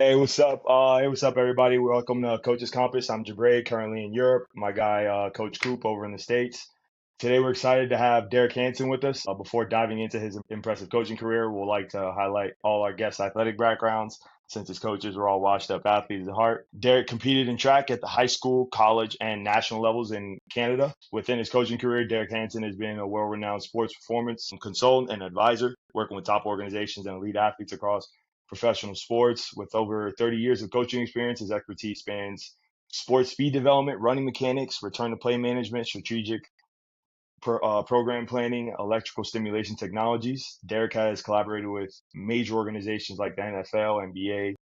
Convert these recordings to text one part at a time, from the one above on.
Hey, what's up, everybody? Welcome to Coach's Compass. I'm Jabray, currently in Europe. My guy, Coach Coop, over in the States. Today, we're excited to have Derek Hansen with us. Before diving into his impressive coaching career, we'll like to highlight all our guests' athletic backgrounds, since his coaches were all washed-up athletes at heart. Derek competed in track at the high school, college, and national levels in Canada. Within his coaching career, Derek Hansen has been a well-renowned sports performance consultant and advisor, working with top organizations and elite athletes across professional sports. With over 30 years of coaching experience, his expertise spans sports speed development, running mechanics, return to play management, strategic program planning, electrical stimulation technologies. Derek has collaborated with major organizations like the NFL, NBA,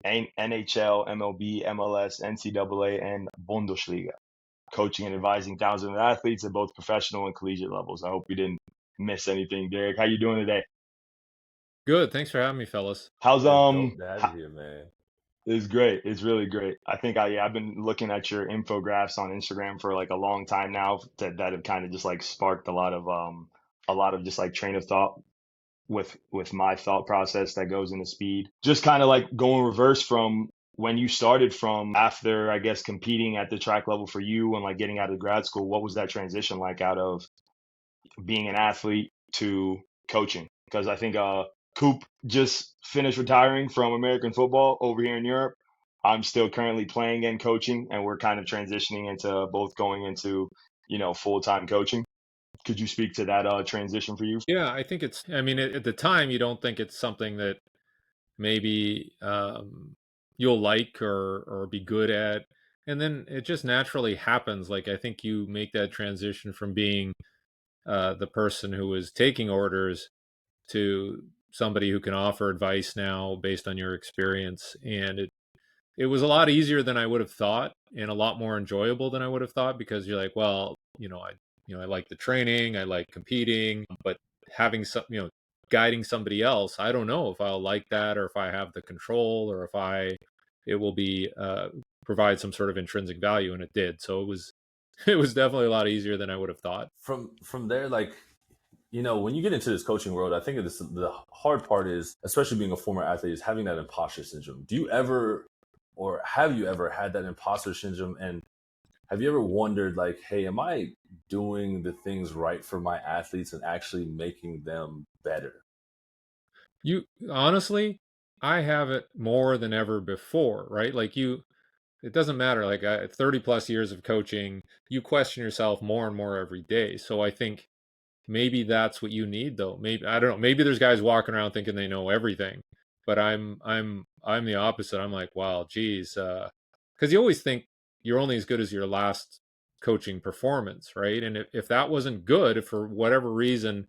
NHL, MLB, MLS, NCAA, and Bundesliga, coaching and advising thousands of athletes at both professional and collegiate levels. I hope you didn't miss anything, Derek. How you doing today? Good. Thanks for having me, fellas. How's It's dope to have you here, man. It's great. It's really great. I've been looking at your infographics on Instagram for like a long time now that have kind of just like sparked a lot of just like train of thought with my thought process that goes into speed. Just kind of like going reverse from when you started from after, I guess, competing at the track level for you and like getting out of grad school. What was that transition like out of being an athlete to coaching? Because I think Coop just finished retiring from American football over here in Europe. I'm still currently playing and coaching, and we're kind of transitioning into both going into, full-time coaching. Could you speak to that transition for you? Yeah, I think I mean, at the time, you don't think it's something that maybe you'll like or be good at. And then it just naturally happens. Like, I think you make that transition from being the person who was taking orders to somebody who can offer advice now based on your experience. And it was a lot easier than I would have thought and a lot more enjoyable than I would have thought because you're like, well, I like the training, I like competing, but having some, guiding somebody else, I don't know if I'll like that or if I have the control or if it will be provide some sort of intrinsic value, and it did. So it was it was definitely a lot easier than I would have thought. From there, like, when you get into this coaching world, I think the hard part is, especially being a former athlete, is having that imposter syndrome. Do you ever, or have you ever had that imposter syndrome? And have you ever wondered, like, hey, am I doing the things right for my athletes and actually making them better? You honestly, I have it more than ever before, right? Like it doesn't matter. Like 30 plus years of coaching, you question yourself more and more every day. So I think maybe that's what you need, though. Maybe I don't know. Maybe there's guys walking around thinking they know everything, but I'm the opposite. I'm like, wow, geez, because you always think you're only as good as your last coaching performance, right? And if that wasn't good, if for whatever reason,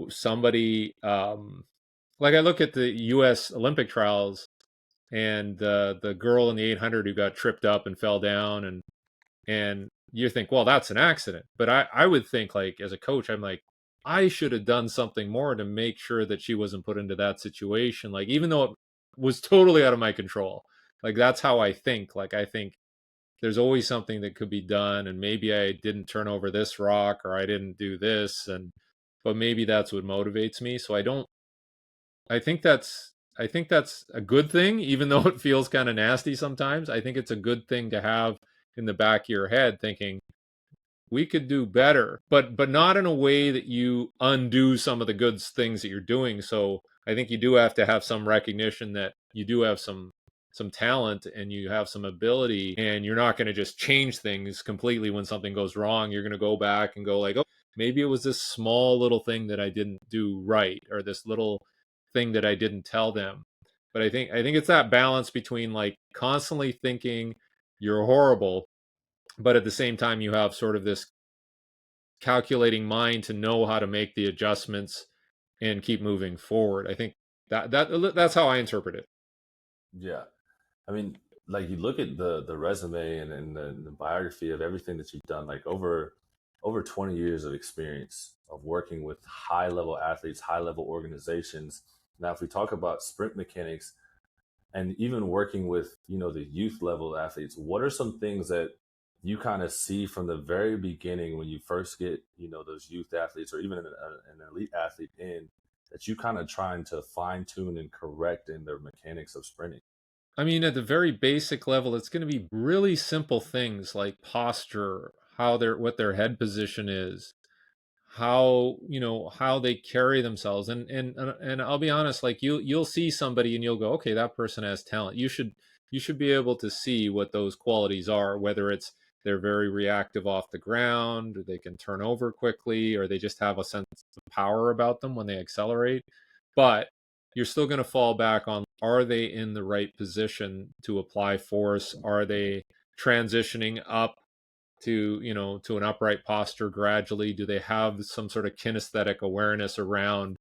somebody like I look at the U.S. Olympic trials and the girl in the 800 who got tripped up and fell down, and you think, well, that's an accident. But I would think, like, as a coach, I'm like, I should have done something more to make sure that she wasn't put into that situation. Like, even though it was totally out of my control, like, that's how I think. Like, I think there's always something that could be done, and maybe I didn't turn over this rock or I didn't do this, but maybe that's what motivates me. So I think that's a good thing, even though it feels kind of nasty sometimes. I think it's a good thing to have in the back of your head, thinking we could do better, but not in a way that you undo some of the good things that you're doing. So I think you do have to have some recognition that you do have some talent and you have some ability, and you're not going to just change things completely when something goes wrong. You're going to go back and go like, oh, maybe it was this small little thing that I didn't do right, or this little thing that I didn't tell them. But I think it's that balance between like constantly thinking you're horrible, but at the same time you have sort of this calculating mind to know how to make the adjustments and keep moving forward. I think that's how I interpret it. Yeah. I mean, like, you look at the resume and the biography of everything that you've done, like over 20 years of experience of working with high level athletes, high level organizations. Now, if we talk about sprint mechanics and even working with, the youth level athletes, what are some things that you kind of see from the very beginning when you first get, those youth athletes or even an elite athlete in, that you kind of trying to fine tune and correct in their mechanics of sprinting? I mean, at the very basic level, it's going to be really simple things like posture, what their head position is, how how they carry themselves, and I'll be honest, like you'll see somebody and you'll go, okay, that person has talent. You should be able to see what those qualities are, whether it's they're very reactive off the ground, or they can turn over quickly, or they just have a sense of power about them when they accelerate. But you're still going to fall back on, are they in the right position to apply force? Are they transitioning up to to an upright posture gradually? Do they have some sort of kinesthetic awareness around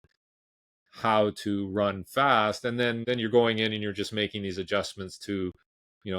how to run fast? And then you're going in and you're just making these adjustments to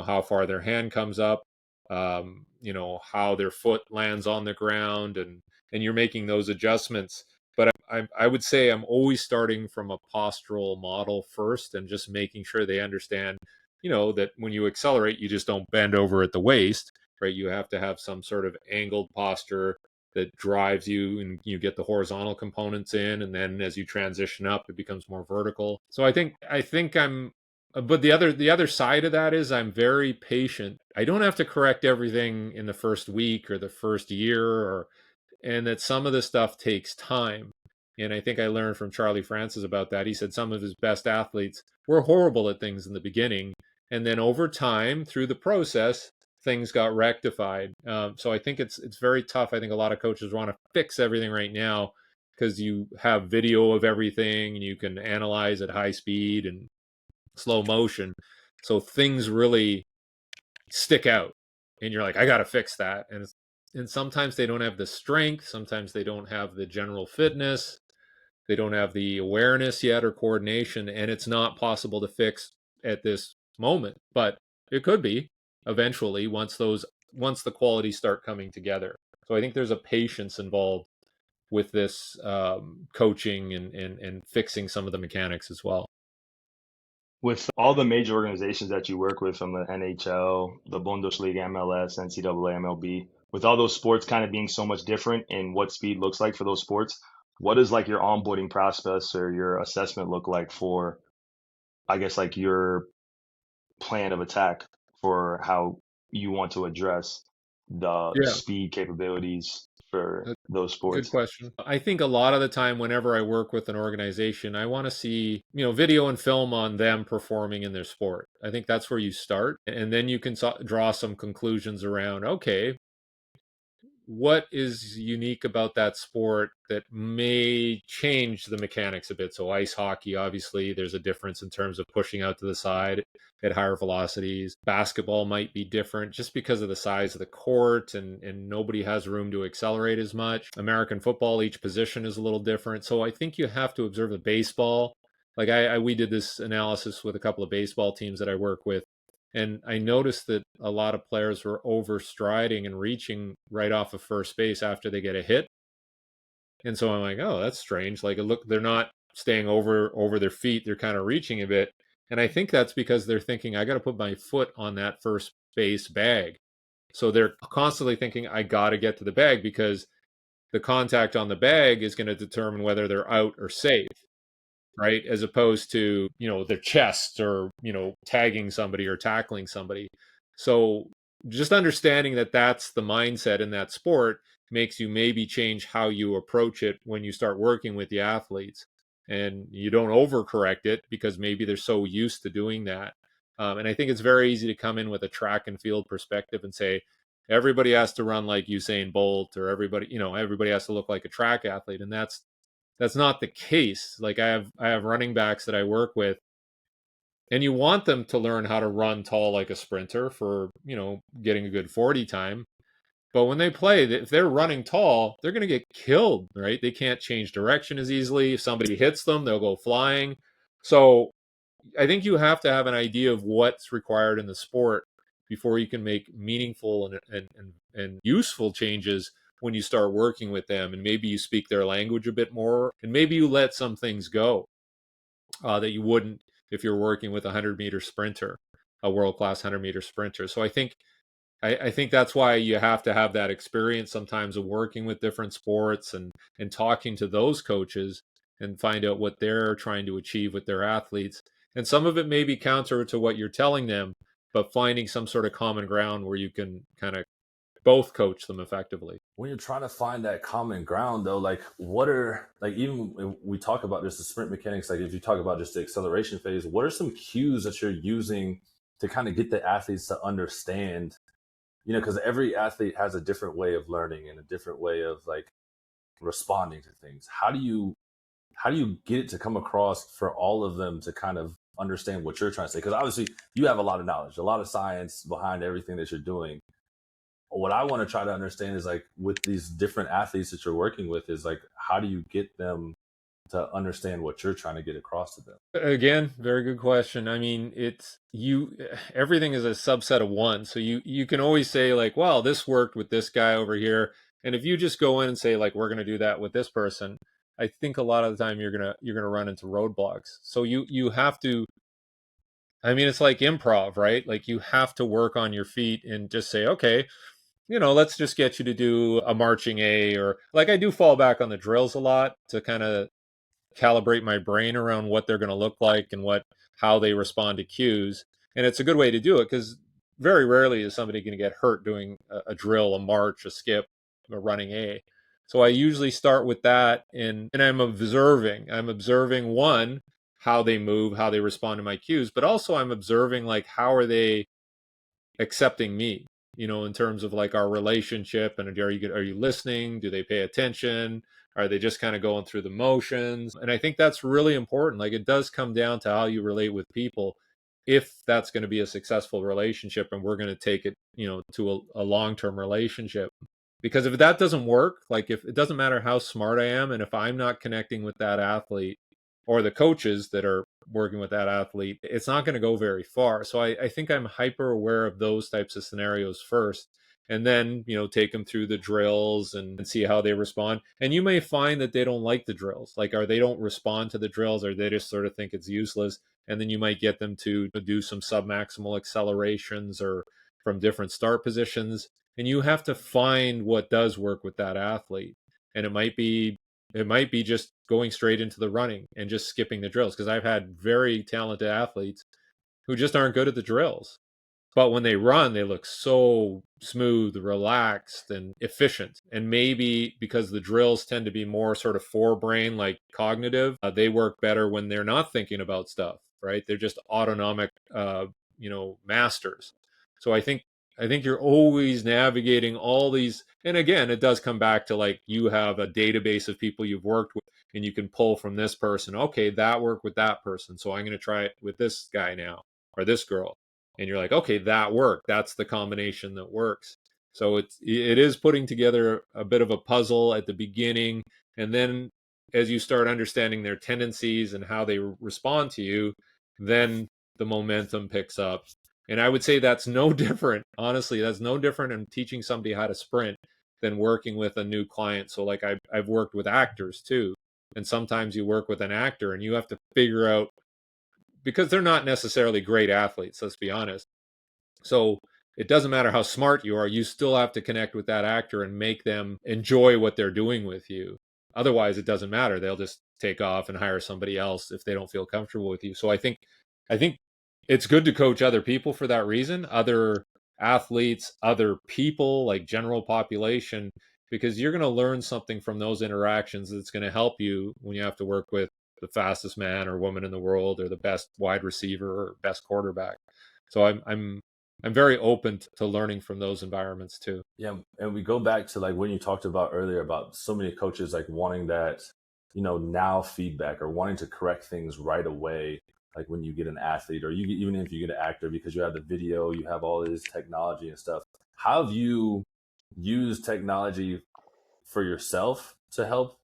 how far their hand comes up, how their foot lands on the ground, and you're making those adjustments. But I would say I'm always starting from a postural model first, and just making sure they understand that when you accelerate, you just don't bend over at the waist, right? You have to have some sort of angled posture that drives you, and you get the horizontal components in, and then as you transition up it becomes more vertical. So I think I'm but the other side of that is I'm very patient. I don't have to correct everything in the first week or the first year, and that some of the stuff takes time. And I think I learned from Charlie Francis about that. He said some of his best athletes were horrible at things in the beginning, and then over time, through the process, things got rectified. So I think it's very tough. I think a lot of coaches want to fix everything right now because you have video of everything and you can analyze at high speed and slow motion. So things really stick out, and you're like, I got to fix that. And sometimes they don't have the strength, sometimes they don't have the general fitness, they don't have the awareness yet or coordination, and it's not possible to fix at this moment. But it could be eventually, once the qualities start coming together. So I think there's a patience involved with this coaching and fixing some of the mechanics as well. With all the major organizations that you work with, from the NHL, the Bundesliga, MLS, NCAA, MLB, with all those sports kind of being so much different in what speed looks like for those sports, what does like your onboarding process or your assessment look like for, I guess, like your plan of attack for how you want to address the Yeah. speed capabilities for those Good sports? question. I think a lot of the time, whenever I work with an organization, I want to see, video and film on them performing in their sport. I think that's where you start. And then you can draw some conclusions around, okay, what is unique about that sport that may change the mechanics a bit? So ice hockey, obviously, there's a difference in terms of pushing out to the side at higher velocities. Basketball might be different just because of the size of the court, and nobody has room to accelerate as much. American football, each position is a little different. So I think you have to observe the baseball. Like we did this analysis with a couple of baseball teams that I work with, and I noticed that a lot of players were overstriding and reaching right off of first base after they get a hit. And so I'm like, oh, that's strange. Like, look, they're not staying over their feet. They're kind of reaching a bit. And I think that's because they're thinking, I got to put my foot on that first base bag. So they're constantly thinking, I got to get to the bag, because the contact on the bag is going to determine whether they're out or safe, right? As opposed to, their chest, or, tagging somebody or tackling somebody. So just understanding that that's the mindset in that sport makes you maybe change how you approach it when you start working with the athletes. And you don't overcorrect it because maybe they're so used to doing that. And I think it's very easy to come in with a track and field perspective and say, everybody has to run like Usain Bolt, or everybody has to look like a track athlete. And that's not the case. Like I have running backs that I work with, and you want them to learn how to run tall like a sprinter for, getting a good 40 time. But when they play, if they're running tall, they're going to get killed, right? They can't change direction as easily. If somebody hits them, they'll go flying. So I think you have to have an idea of what's required in the sport before you can make meaningful and useful changes when you start working with them. And maybe you speak their language a bit more, and maybe you let some things go that you wouldn't if you're working with a 100-meter sprinter, a world-class 100-meter sprinter. So I think that's why you have to have that experience sometimes of working with different sports, and talking to those coaches and find out what they're trying to achieve with their athletes. And some of it may be counter to what you're telling them, but finding some sort of common ground where you can kind of both coach them effectively. When you're trying to find that common ground though, like what are, like, even if we talk about just the sprint mechanics, like if you talk about just the acceleration phase, what are some cues that you're using to kind of get the athletes to understand, because every athlete has a different way of learning and a different way of like responding to things. How do you get it to come across for all of them to kind of understand what you're trying to say? Because obviously you have a lot of knowledge, a lot of science behind everything that you're doing. What I want to try to understand is, like, with these different athletes that you're working with, is like, how do you get them to understand what you're trying to get across to them? Again, very good question. I mean, it's you everything is a subset of one. So you can always say like, well, this worked with this guy over here. And if you just go in and say like we're going to do that with this person, I think a lot of the time you're going to run into roadblocks. So you have to, I mean, it's like improv, right? Like you have to work on your feet and just say, okay, let's just get you to do a marching A, or like I do fall back on the drills a lot to kind of calibrate my brain around what they're going to look like and how they respond to cues. And it's a good way to do it because very rarely is somebody going to get hurt doing a drill, a march, a skip, a running A. So I usually start with that, and I'm observing one, how they move, how they respond to my cues, but also I'm observing like how are they accepting me, in terms of like our relationship, and are you listening, do they pay attention, are they just kind of going through the motions? And I think that's really important. Like it does come down to how you relate with people, if that's going to be a successful relationship and we're going to take it to a long-term relationship. Because if that doesn't work, like if it doesn't matter how smart I am, and if I'm not connecting with that athlete or the coaches that are working with that athlete, it's not going to go very far. So I think I'm hyper aware of those types of scenarios first, and then, take them through the drills and see how they respond. And you may find that they don't like the drills, like, or they don't respond to the drills, or they just sort of think it's useless. And then you might get them to do some submaximal accelerations or from different start positions. And you have to find what does work with that athlete. And it might be just going straight into the running and just skipping the drills, because I've had very talented athletes who just aren't good at the drills. But when they run, they look so smooth, relaxed, and efficient. And maybe because the drills tend to be more sort of forebrain, like cognitive, they work better when they're not thinking about stuff, right? They're just autonomic, masters. So I think you're always navigating all these. And again, it does come back to like you have a database of people you've worked with, and you can pull from this person. Okay, that worked with that person, so I'm going to try it with this guy now, or this girl. And you're like, okay, that worked. That's the combination that works. So it is putting together a bit of a puzzle at the beginning, and then as you start understanding their tendencies and how they respond to you, then the momentum picks up. And I would say that's no different. Honestly, that's no different in teaching somebody how to sprint than working with a new client. So like I've worked with actors too. And sometimes you work with an actor and you have to figure out, because they're not necessarily great athletes, let's be honest. So it doesn't matter how smart you are, you still have to connect with that actor and make them enjoy what they're doing with you. Otherwise, it doesn't matter. They'll just take off and hire somebody else if they don't feel comfortable with you. So I think it's good to coach other people for that reason, other athletes, other people, like general population, because you're going to learn something from those interactions that's going to help you when you have to work with the fastest man or woman in the world, or the best wide receiver or best quarterback. So I'm very open to learning from those environments too. Yeah, and we go back to like when you talked about earlier about so many coaches like wanting that, now feedback, or wanting to correct things right away. Like when you get an athlete, or even if you get an actor, because you have the video, you have all this technology and stuff. How have you used technology for yourself to help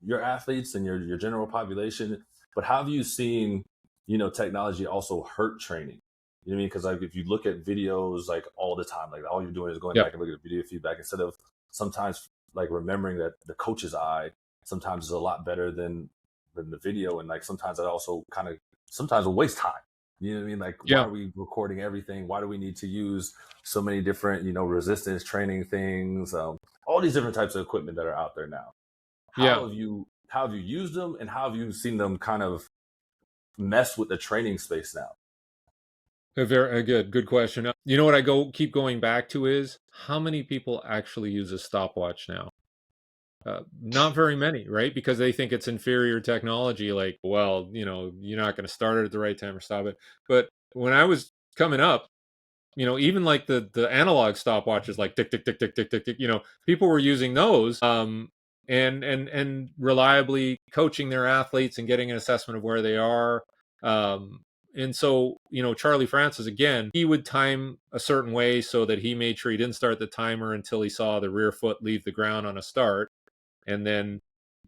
your athletes and your general population? But how have you seen, technology also hurt training? You know what I mean? Because like if you look at videos like all the time, like all you're doing is going Yep. back and looking at video feedback instead of sometimes like remembering that the coach's eye sometimes is a lot better than the video, and like sometimes that also kind of sometimes will waste time. You know what I mean? Like, why Yeah. are we recording everything? Why do we need to use so many different, resistance training things? All these different types of equipment that are out there now. Yeah. How have you used them, and how have you seen them kind of mess with the training space now? A very good question. You know what I keep going back to is how many people actually use a stopwatch now? Not very many, right? Because they think it's inferior technology. Like, well, you're not going to start it at the right time or stop it. But when I was coming up, even like the analog stopwatches, like tick tick tick tick tick tick tick, people were using those, and reliably coaching their athletes and getting an assessment of where they are. Um, and so, Charlie Francis, again, he would time a certain way so that he made sure he didn't start the timer until he saw the rear foot leave the ground on a start. And then,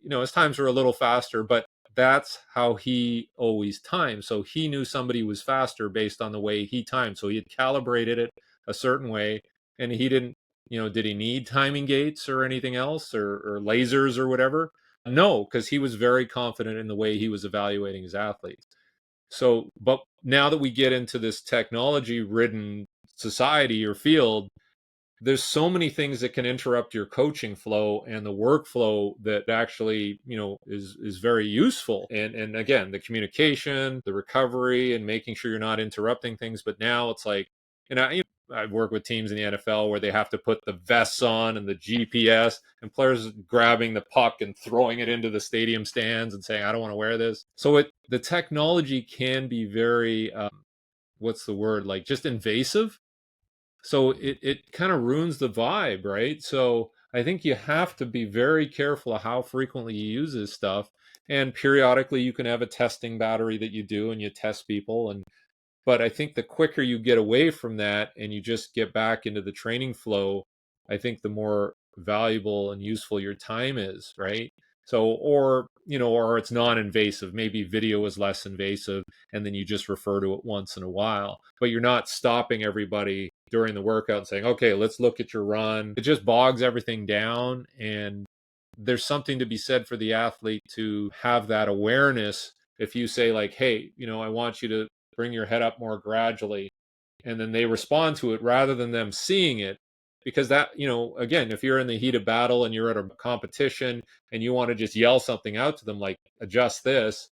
his times were a little faster, but that's how he always timed. So he knew somebody was faster based on the way he timed. So he had calibrated it a certain way, and he didn't, did he need timing gates or anything else, or lasers or whatever? No, because he was very confident in the way he was evaluating his athletes. So, but now that we get into this technology ridden society or field, there's so many things that can interrupt your coaching flow and the workflow that actually is very useful. And again, the communication, the recovery, and making sure you're not interrupting things. But now it's like, and I've worked with teams in the NFL where they have to put the vests on and the GPS, and players grabbing the puck and throwing it into the stadium stands and saying, I don't want to wear this. So the technology can be very what's the word, like, just invasive. So it kind of ruins the vibe, right? So I think you have to be very careful of how frequently you use this stuff. And periodically you can have a testing battery that you do and you test people. But I think the quicker you get away from that and you just get back into the training flow, I think the more valuable and useful your time is, right? So, or it's non-invasive. Maybe video is less invasive, and then you just refer to it once in a while. But you're not stopping everybody during the workout and saying, okay, let's look at your run. It just bogs everything down. And there's something to be said for the athlete to have that awareness. If you say, like, hey, I want you to bring your head up more gradually, and then they respond to it rather than them seeing it, because that, again, if you're in the heat of battle and you're at a competition and you want to just yell something out to them, like, adjust this,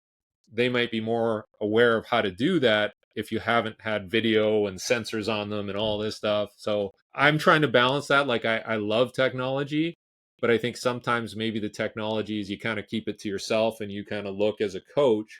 they might be more aware of how to do that if you haven't had video and sensors on them and all this stuff. So I'm trying to balance that. Like, I love technology, but I think sometimes maybe the technology is you kind of keep it to yourself and you kind of look as a coach,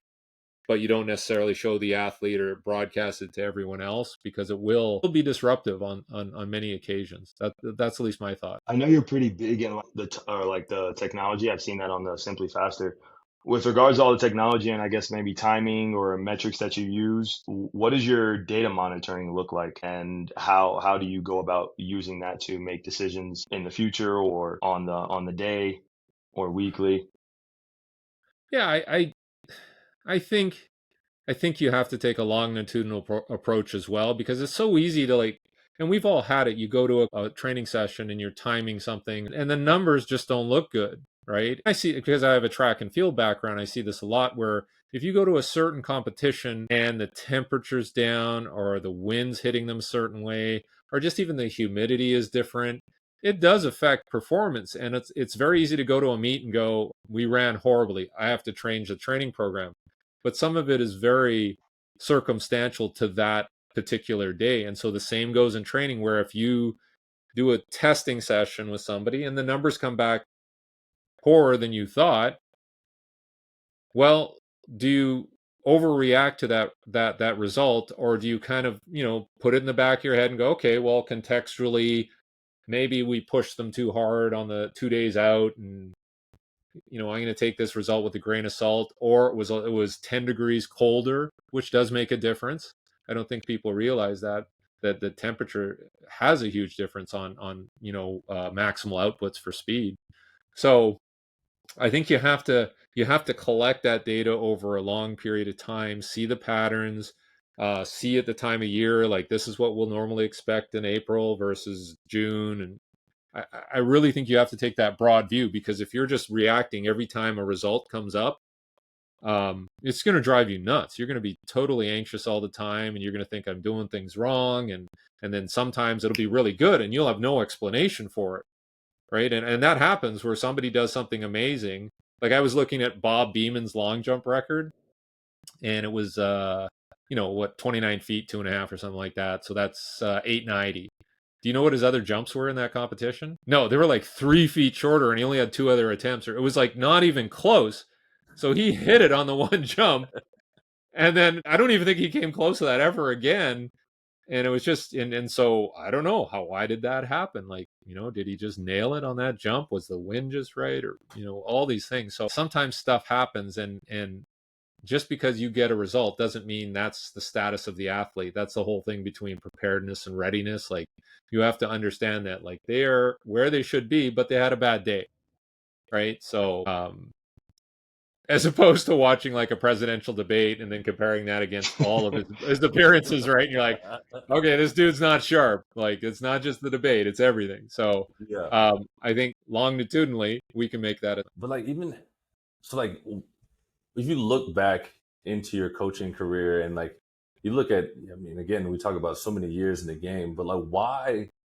but you don't necessarily show the athlete or broadcast it to everyone else, because it will be disruptive on many occasions. That's at least my thought. I know you're pretty big in like the technology. I've seen that on the Simply Faster. With regards to all the technology and I guess maybe timing or metrics that you use, what does your data monitoring look like, and how do you go about using that to make decisions in the future or on the day or weekly? Yeah, I think you have to take a longitudinal approach as well, because it's so easy to, like, and we've all had it. You go to a training session and you're timing something and the numbers just don't look good, right? I see, because I have a track and field background, I see this a lot where if you go to a certain competition and the temperature's down or the wind's hitting them a certain way, or just even the humidity is different, it does affect performance. And it's very easy to go to a meet and go, we ran horribly, I have to change the training program. But some of it is very circumstantial to that particular day. And so the same goes in training, where if you do a testing session with somebody and the numbers come back poorer than you thought, well, do you overreact to that result, or do you kind of, put it in the back of your head and go, okay, well, contextually, maybe we pushed them too hard on the 2 days out, and I'm going to take this result with a grain of salt. Or it was 10 degrees colder, which does make a difference. I don't think people realize that the temperature has a huge difference on maximal outputs for speed. So I think you have to collect that data over a long period of time, see the patterns, see at the time of year, like, this is what we'll normally expect in April versus June. And I really think you have to take that broad view, because if you're just reacting every time a result comes up, it's going to drive you nuts. You're going to be totally anxious all the time, and you're going to think, I'm doing things wrong. And then sometimes it'll be really good and you'll have no explanation for it, right? And that happens where somebody does something amazing. Like, I was looking at Bob Beeman's long jump record, and it was 29 feet, 2.5 or something like that. So that's 890. Do you know what his other jumps were in that competition? No, they were like 3 feet shorter, and he only had 2 other attempts. Or it was like not even close. So he hit it on the one jump, and then I don't even think he came close to that ever again. And it was just, and so I don't know why did that happen? Like, did he just nail it on that jump? Was the wind just right? Or, all these things. So sometimes stuff happens, and just because you get a result doesn't mean that's the status of the athlete. That's the whole thing between preparedness and readiness. Like, you have to understand that, like, they are where they should be, but they had a bad day. Right. So, as opposed to watching like a presidential debate and then comparing that against all of his appearances, right? And you're like, okay, this dude's not sharp. Like, it's not just the debate, it's everything. So Yeah. I think longitudinally we can make that But like, even so, like, if you look back into your coaching career and like you look at, I mean, again, we talk about so many years in the game, but like,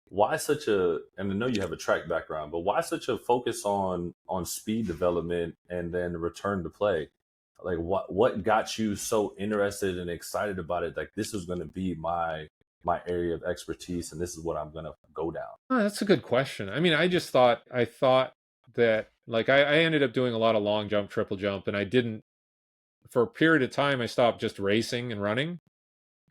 why such a, and I know you have a track background, but why such a focus on speed development and then return to play? Like, what got you so interested and excited about it? Like, this is going to be my area of expertise, and this is what I'm going to go down. Oh, that's a good question. I mean, I thought that, like, I ended up doing a lot of long jump, triple jump, and I didn't, for a period of time, I stopped just racing and running.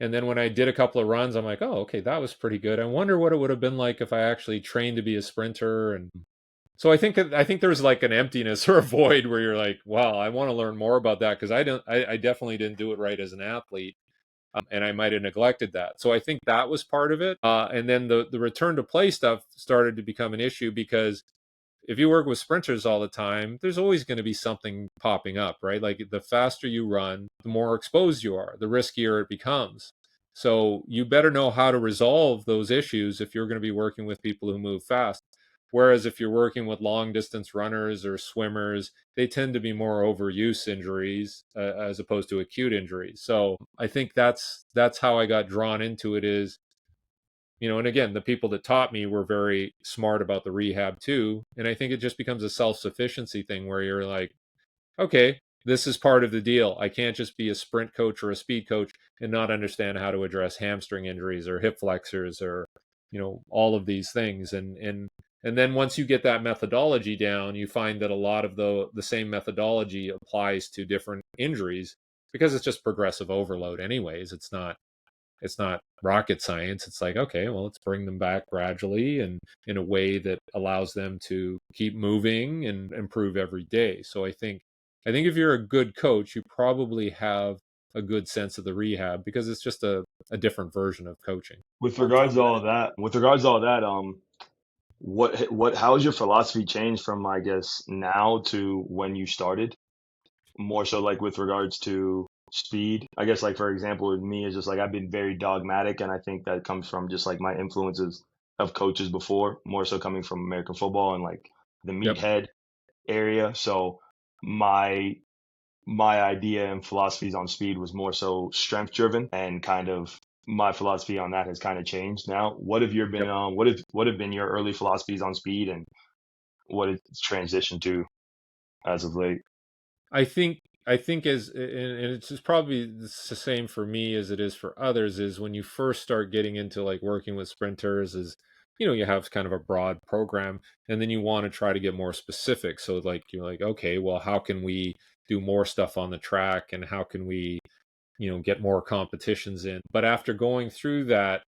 And then when I did a couple of runs, I'm like, oh, okay, that was pretty good. I wonder what it would have been like if I actually trained to be a sprinter. And so I think there's like an emptiness or a void where you're like, wow, I want to learn more about that, because I definitely didn't do it right as an athlete. And I might have neglected that. So I think that was part of it. And then the return to play stuff started to become an issue, because if you work with sprinters all the time, there's always going to be something popping up, right? Like, the faster you run, the more exposed you are, the riskier it becomes. So you better know how to resolve those issues if you're going to be working with people who move fast. Whereas if you're working with long distance runners or swimmers, they tend to be more overuse injuries as opposed to acute injuries. So I think that's how I got drawn into it, is, and again, the people that taught me were very smart about the rehab too. And I think it just becomes a self-sufficiency thing where you're like, okay, this is part of the deal. I can't just be a sprint coach or a speed coach and not understand how to address hamstring injuries or hip flexors or, all of these things. And then once you get that methodology down, you find that a lot of the same methodology applies to different injuries, because it's just progressive overload anyways. It's not rocket science. It's like, okay, well, let's bring them back gradually and in a way that allows them to keep moving and improve every day. So I think if you're a good coach, you probably have a good sense of the rehab, because it's just a different version of coaching. On top of that, With regards to all that, how has your philosophy changed from, I guess, now to when you started? More so, like, with regards to speed. I guess, like, for example, with me, it's just like I've been very dogmatic, and I think that comes from just like my influences of coaches before, more so coming from American football and like the Yep. meathead area. So my my idea and philosophies on speed was more so strength driven, and kind of my philosophy on that has kind of changed now. What have your been Yep. what have been your early philosophies on speed, and what it's transitioned to as of late? I think and it's just probably the same for me as it is for others, is when you first start getting into like working with sprinters, is, you have kind of a broad program, and then you want to try to get more specific. So like, you're like, okay, well, how can we do more stuff on the track, and how can we, get more competitions in? But after going through that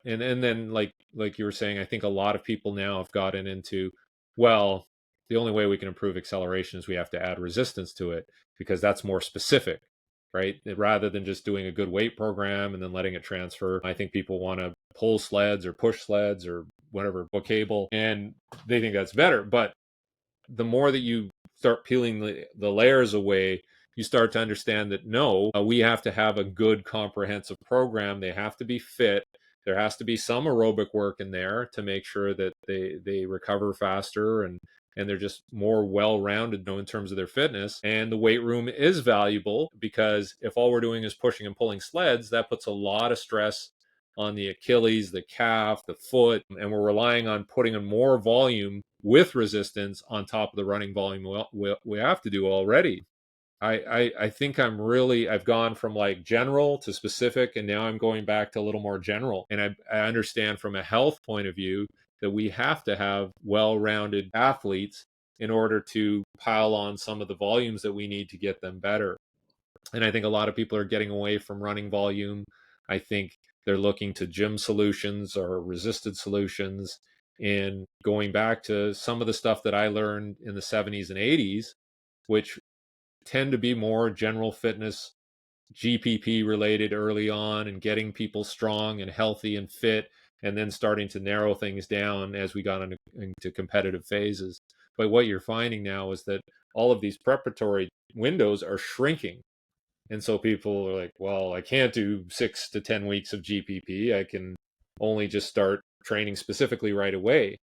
and then, like you were saying, I think a lot of people now have gotten into, well, the only way we can improve acceleration is we have to add resistance to it, because that's more specific, right? Rather than just doing a good weight program and then letting it transfer. I think people want to pull sleds or push sleds or whatever, book cable, and they think that's better. But the more that you start peeling the layers away, you start to understand that no, we have to have a good comprehensive program. They have to be fit. There has to be some aerobic work in there to make sure that they recover faster, and they're just more well-rounded, in terms of their fitness. And the weight room is valuable, because if all we're doing is pushing and pulling sleds, that puts a lot of stress on the Achilles, the calf, the foot, and we're relying on putting in more volume with resistance on top of the running volume we have to do already. I think I've gone from like general to specific, and now I'm going back to a little more general. And I understand from a health point of view that we have to have well-rounded athletes in order to pile on some of the volumes that we need to get them better. And I think a lot of people are getting away from running volume. I think they're looking to gym solutions or resisted solutions, and going back to some of the stuff that I learned in the 70s and 80s, which tend to be more general fitness, GPP related early on, and getting people strong and healthy and fit, and then starting to narrow things down as we got into competitive phases. But what you're finding now is that all of these preparatory windows are shrinking. And so people are like, well, I can't do 6 to 10 weeks of GPP. I can only just start training specifically right away,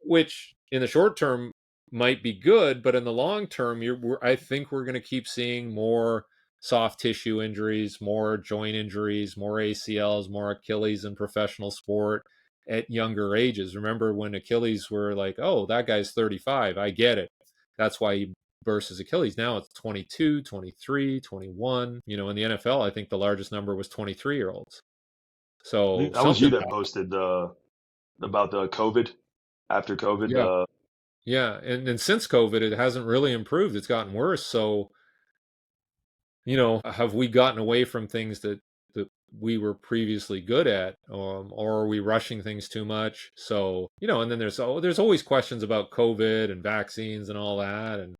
which in the short term might be good, but in the long term, I think we're going to keep seeing more soft tissue injuries, more joint injuries, more ACLs, more Achilles in professional sport at younger ages. Remember when Achilles were like, oh, that guy's 35. I get it. That's why he burst his Achilles. Now it's 22, 23, 21. In the NFL, I think the largest number was 23-year-olds. I So think that was you something that happened. posted about the COVID after COVID. Yeah. Yeah, and since COVID, it hasn't really improved. It's gotten worse. So, have we gotten away from things that we were previously good at, or are we rushing things too much? So, and then there's always questions about COVID and vaccines and all that, and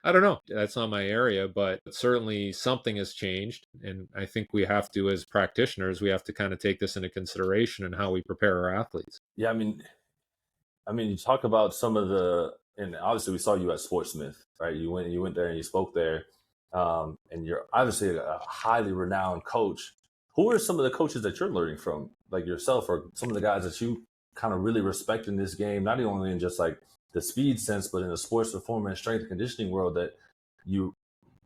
I don't know. That's not my area, but certainly something has changed, and I think we have to, as practitioners, we have to kind of take this into consideration in how we prepare our athletes. Yeah, I mean, you talk about some of and obviously we saw you at Sportsmith, right? You went there and you spoke there, and you're obviously a highly renowned coach. Who are some of the coaches that you're learning from, like yourself, or some of the guys that you kind of really respect in this game, not only in just like the speed sense, but in the sports performance, strength and conditioning world that you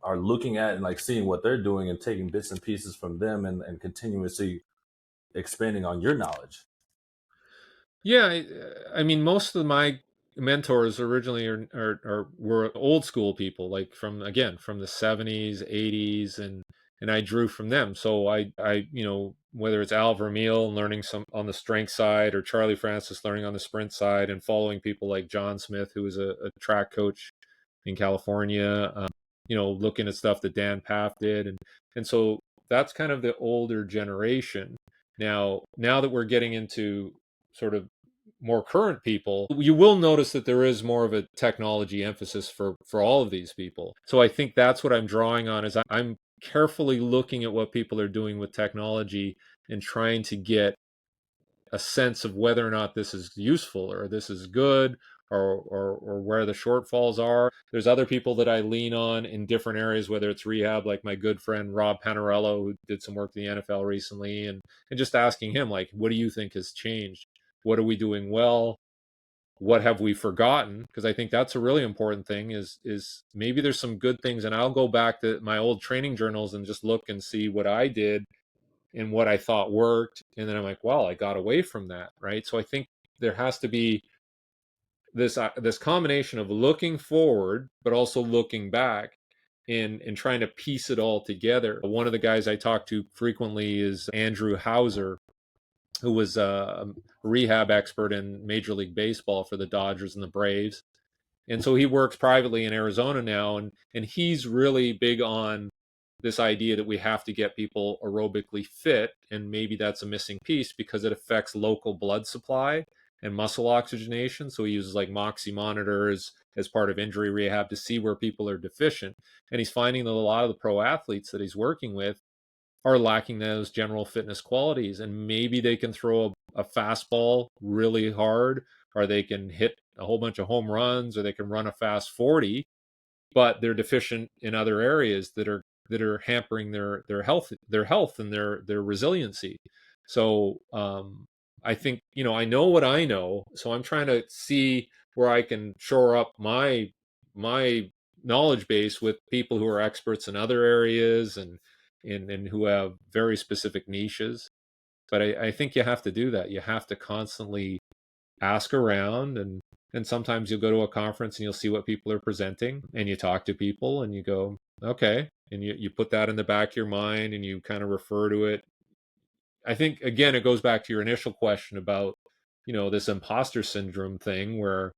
are looking at and like seeing what they're doing and taking bits and pieces from them and continuously expanding on your knowledge. Yeah, I mean, most of my mentors originally were old school people, like from the 70s, 80s, and I drew from them. So whether it's Al Vermeil learning some on the strength side, or Charlie Francis learning on the sprint side, and following people like John Smith, who was a track coach in California, looking at stuff that Dan Paff did, and so that's kind of the older generation. Now that we're getting into sort of more current people, you will notice that there is more of a technology emphasis for all of these people. So I think that's what I'm drawing on, is I'm carefully looking at what people are doing with technology and trying to get a sense of whether or not this is useful or this is good, or where the shortfalls are. There's other people that I lean on in different areas, whether it's rehab, like my good friend Rob Panarello, who did some work in the NFL recently, and just asking him, like, what do you think has changed? What are we doing well? What have we forgotten? Because I think that's a really important thing, is maybe there's some good things, and I'll go back to my old training journals and just look and see what I did and what I thought worked, and then I'm like, well, I got away from that, right? So I think there has to be this combination of looking forward but also looking back, and trying to piece it all together. One of the guys I talk to frequently is Andrew Hauser, who was a rehab expert in Major League Baseball for the Dodgers and the Braves. And so he works privately in Arizona now, and he's really big on this idea that we have to get people aerobically fit, and maybe that's a missing piece because it affects local blood supply and muscle oxygenation. So he uses like Moxie monitors as part of injury rehab to see where people are deficient. And he's finding that a lot of the pro athletes that he's working with are lacking those general fitness qualities, and maybe they can throw a fastball really hard, or they can hit a whole bunch of home runs, or they can run a fast 40, but they're deficient in other areas that are hampering their health and their resiliency. So I think, I know what I know, so I'm trying to see where I can shore up my knowledge base with people who are experts in other areas, and who have very specific niches. But I think you have to do that. You have to constantly ask around, And sometimes you'll go to a conference and you'll see what people are presenting, and you talk to people and you go, okay. And you put that in the back of your mind and you kind of refer to it. I think, again, it goes back to your initial question about, this imposter syndrome thing where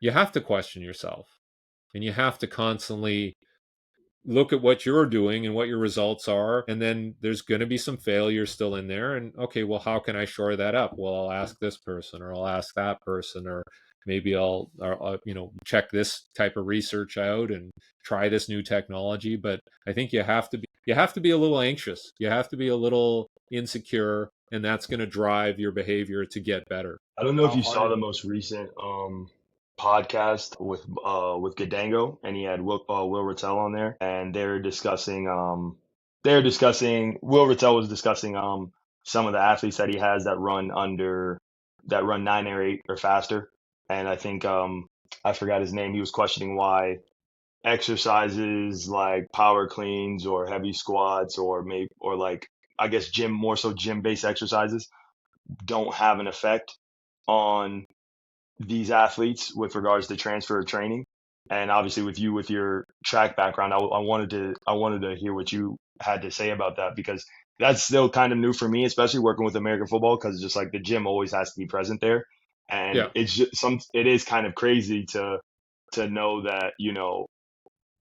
you have to question yourself and you have to constantly look at what you're doing and what your results are, and then there's going to be some failures still in there, and okay, well, how can I shore that up? Well, I'll ask this person, or I'll ask that person, or maybe I'll check this type of research out and try this new technology. But I think you have to be a little anxious, you have to be a little insecure, and that's going to drive your behavior to get better. I don't know if How you saw the hard? most recent podcast with Gadango, and he had Will Rattel on there, and they're discussing Will Rattel was discussing some of the athletes that he has that run 9 or 8 or faster, and I think I forgot his name. He was questioning why exercises like power cleans or heavy squats or like I guess gym based exercises don't have an effect on these athletes with regards to transfer of training. And obviously, with you with your track background, I wanted to hear what you had to say about that because that's still kind of new for me, especially working with American football, because just like the gym always has to be present there, and Yeah. it is kind of crazy to know that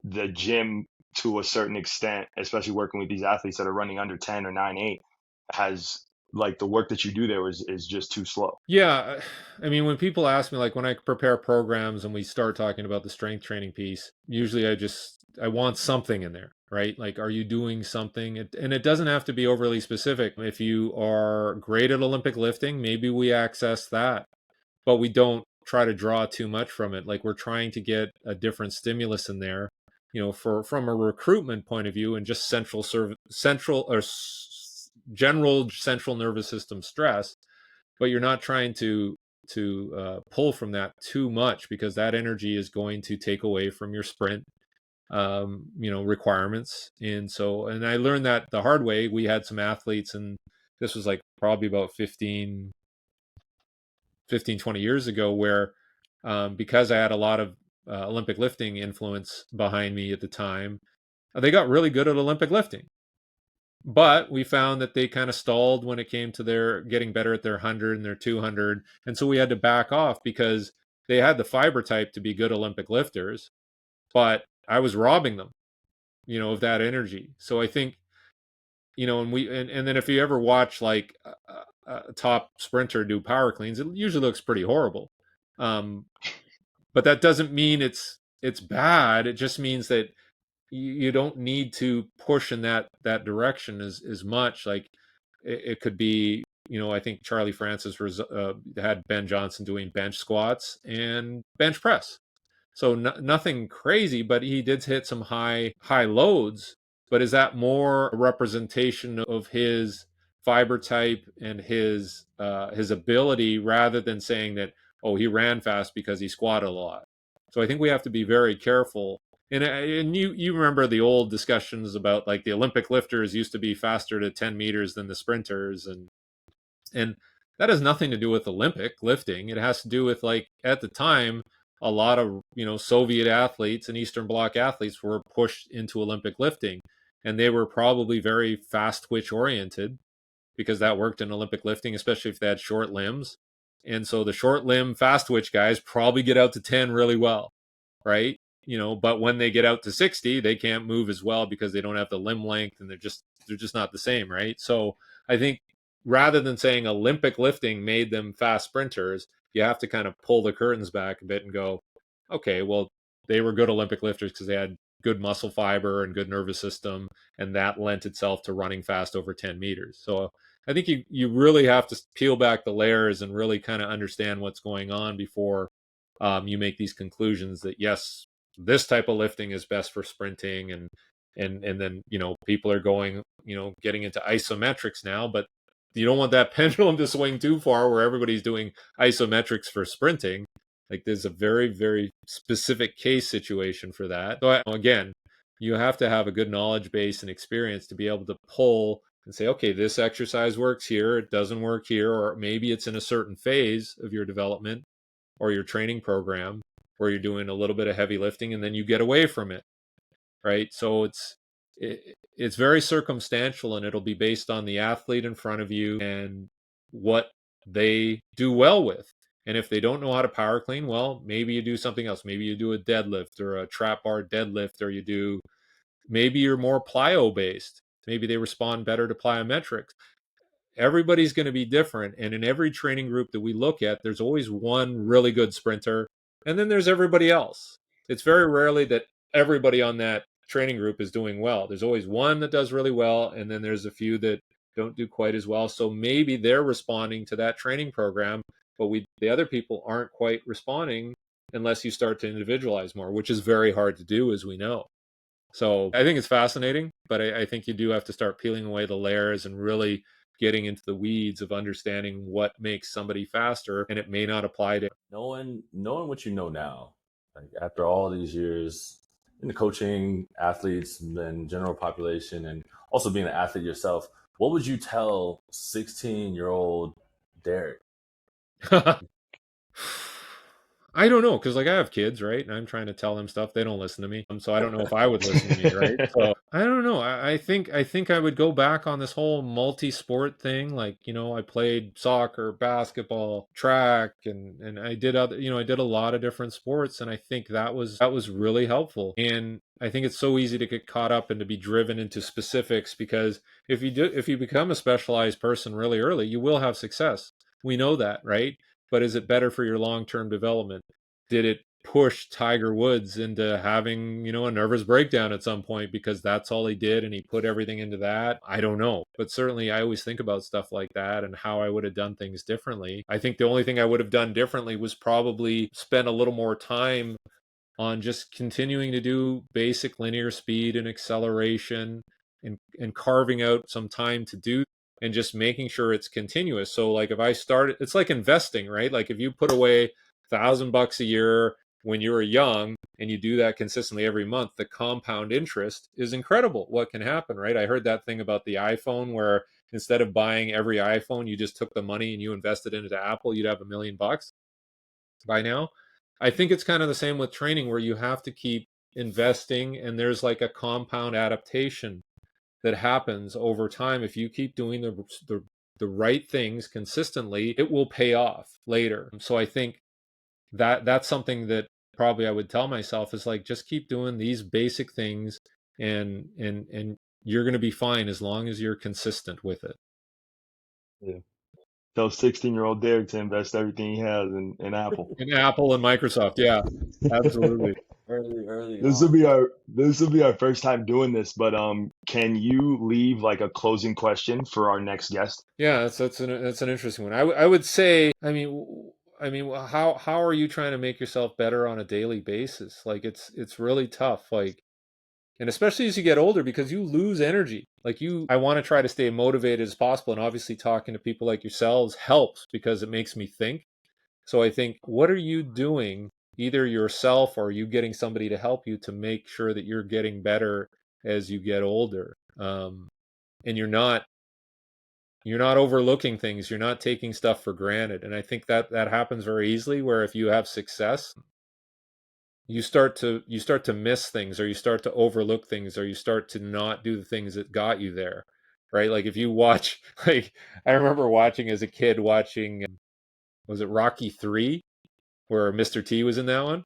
the gym to a certain extent, especially working with these athletes that are running under 10 or 9.8, has like the work that you do there is just too slow. Yeah, I mean, when people ask me, like when I prepare programs and we start talking about the strength training piece, usually I want something in there, right? Like, are you doing something? And it doesn't have to be overly specific. If you are great at Olympic lifting, maybe we access that, but we don't try to draw too much from it. Like we're trying to get a different stimulus in there, from a recruitment point of view and just general central nervous system stress, but you're not trying to pull from that too much because that energy is going to take away from your sprint requirements. And I learned that the hard way. We had some athletes, and this was like probably about 20 years ago, where because I had a lot of Olympic lifting influence behind me at the time, they got really good at Olympic lifting, but we found that they kind of stalled when it came to their getting better at their 100 and their 200. And so we had to back off because they had the fiber type to be good Olympic lifters, but I was robbing them, of that energy. So I think, and then if you ever watch like a top sprinter do power cleans, it usually looks pretty horrible. Um, but that doesn't mean it's bad. It just means that you don't need to push in that direction as much. Like it could be, I think Charlie Francis had Ben Johnson doing bench squats and bench press, so nothing crazy, but he did hit some high loads. But is that more a representation of his fiber type and his ability, rather than saying that, oh, he ran fast because he squatted a lot? So I think we have to be very careful. And you remember the old discussions about like the Olympic lifters used to be faster to 10 meters than the sprinters, and that has nothing to do with Olympic lifting. It has to do with, like, at the time, a lot of Soviet athletes and Eastern Bloc athletes were pushed into Olympic lifting, and they were probably very fast twitch oriented because that worked in Olympic lifting, especially if they had short limbs. And so the short limb fast twitch guys probably get out to 10 really well, right? But when they get out to 60, they can't move as well because they don't have the limb length, and they're just not the same, right? So I think, rather than saying Olympic lifting made them fast sprinters, you have to kind of pull the curtains back a bit and go, okay, well, they were good Olympic lifters because they had good muscle fiber and good nervous system, and that lent itself to running fast over 10 meters. So I think you really have to peel back the layers and really kind of understand what's going on before you make these conclusions that, yes, this type of lifting is best for sprinting, and then people are going, getting into isometrics now, but you don't want that pendulum to swing too far where everybody's doing isometrics for sprinting. Like, there's a very, very specific case situation for that. So again, you have to have a good knowledge base and experience to be able to pull and say, okay, this exercise works here, it doesn't work here, or maybe it's in a certain phase of your development, or your training program where you're doing a little bit of heavy lifting and then you get away from it, right? So it's very circumstantial, and it'll be based on the athlete in front of you and what they do well with. And if they don't know how to power clean, well, maybe you do something else. Maybe you do a deadlift or a trap bar deadlift, or maybe you're more plyo based. Maybe they respond better to plyometrics. Everybody's going to be different. And in every training group that we look at, there's always one really good sprinter, and then there's everybody else. It's very rarely that everybody on that training group is doing well. There's always one that does really well, and then there's a few that don't do quite as well. So maybe they're responding to that training program, but the other people aren't quite responding unless you start to individualize more, which is very hard to do, as we know. So I think it's fascinating, but I think you do have to start peeling away the layers and really getting into the weeds of understanding what makes somebody faster, and it may not apply to knowing what you know now, like after all these years in the coaching athletes and general population, and also being an athlete yourself, what would you tell 16-year-old Derek? I don't know, because like I have kids, right? And I'm trying to tell them stuff. They don't listen to me. So I don't know if I would listen to me, right? So I don't know. I think I would go back on this whole multi-sport thing. Like, I played soccer, basketball, track, and I did I did a lot of different sports, and I think that was really helpful. And I think it's so easy to get caught up and to be driven into specifics, because if you become a specialized person really early, you will have success. We know that, right? But is it better for your long-term development? Did it push Tiger Woods into having, a nervous breakdown at some point because that's all he did and he put everything into that? I don't know. But certainly I always think about stuff like that and how I would have done things differently. I think the only thing I would have done differently was probably spend a little more time on just continuing to do basic linear speed and acceleration, and carving out some time to do, and just making sure it's continuous. So like if I started, it's like investing, right? Like if you put away $1,000 a year when you were young and you do that consistently every month, the compound interest is incredible. What can happen, right? I heard that thing about the iPhone where instead of buying every iPhone, you just took the money and you invested into Apple, you'd have $1,000,000 by now. I think it's kind of the same with training, where you have to keep investing, and there's like a compound adaptation that happens over time. If you keep doing the right things consistently, it will pay off later. So I think that's something that probably I would tell myself is like, just keep doing these basic things, and you're going to be fine as long as you're consistent with it. Yeah. Tell 16-year-old Derek to invest everything he has in Apple. In Apple and Microsoft, yeah, absolutely. Early This will on. be our first time doing this, but can you leave like a closing question for our next guest? Yeah, that's an interesting one. I would say, how are you trying to make yourself better on a daily basis? Like it's really tough. Like, and especially as you get older, because you lose energy. I want to try to stay motivated as possible, and obviously talking to people like yourselves helps because it makes me think. So I think, what are you doing, either yourself or you getting somebody to help you, to make sure that you're getting better as you get older? And you're not overlooking things, you're not taking stuff for granted. And I think that happens very easily, where if you have success, you start to miss things, or you start to overlook things, or you start to not do the things that got you there, right? Like if you watch like I remember watching as a kid, was it Rocky 3, where Mr. T was in that one?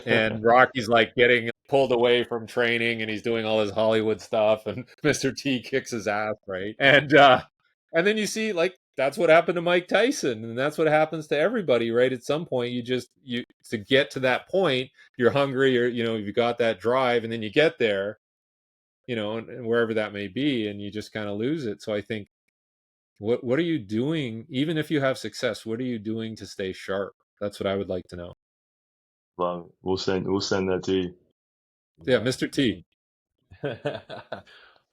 And Rocky's like getting pulled away from training, and he's doing all his Hollywood stuff, and Mr. T kicks his ass, right? And then you see, like, that's what happened to Mike Tyson, and that's what happens to everybody, right? At some point, you to get to that point, you're hungry, or you got that drive, and then you get there, and wherever that may be, and you just kind of lose it. So I think, what are you doing, even if you have success? What are you doing to stay sharp? That's what I would like to know. Well, we'll send that to you. Yeah, Yeah. Mr. T.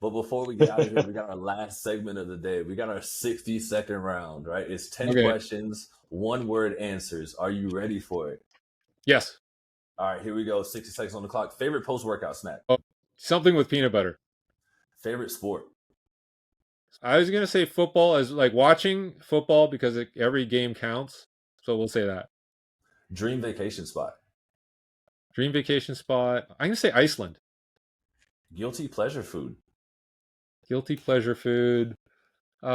But before we get out of here, we got our last segment of the day. We got our 60-second round, right? It's 10 Okay. questions, one word answers. Are you ready for it? Yes. All right, here we go. 60 seconds on the clock. Favorite post-workout snack? Oh, something with peanut butter. Favorite sport? I was gonna say football, as like watching football, because every game counts. So we'll say that. Dream vacation spot. Dream vacation spot. I'm gonna say Iceland. Guilty pleasure food. Guilty pleasure food. I'm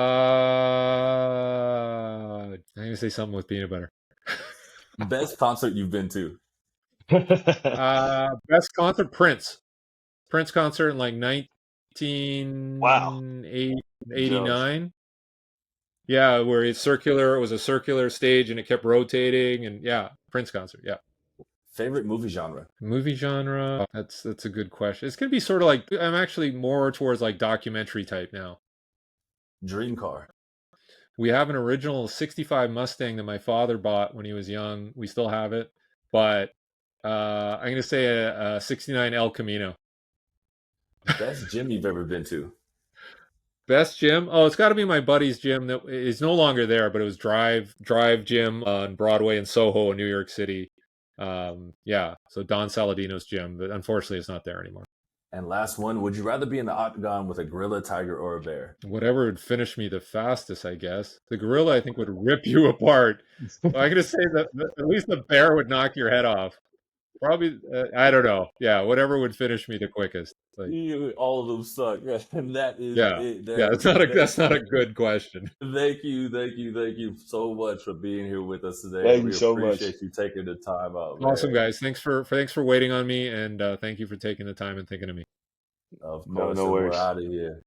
gonna say something with peanut butter. Best concert you've been to. Best concert, Prince. Prince concert in like Wow. 1989. Yeah, where it's circular. It was a circular stage and it kept rotating. And yeah, Prince concert. Yeah. Favorite movie genre. Movie genre. That's a good question. It's gonna be sort of like I'm actually more towards like documentary type now. Dream car. We have an original 65 Mustang that my father bought when he was young. We still have it, but I'm going to say a 69 El Camino. Best gym you've ever been to. Best gym? Oh, it's got to be my buddy's gym that is no longer there, but it was Drive Gym on Broadway in Soho in New York City. Yeah, so Don Saladino's gym, but unfortunately it's not there anymore. And last one, would you rather be in the octagon with a gorilla, tiger, or a bear? Whatever would finish me the fastest, I guess. The gorilla, I think, would rip you apart. So I'm going to say that at least the bear would knock your head off. Probably, I don't know. Yeah, whatever would finish me the quickest. Like, All of them suck, and that is yeah, it. yeah. That's not a good question. Thank you so much for being here with us today. Thank We you so much. appreciate you taking the time out, man. Awesome, guys. Thanks for waiting on me, and thank you for taking the time and thinking of me. Of No, course, no and we're worries. out of here.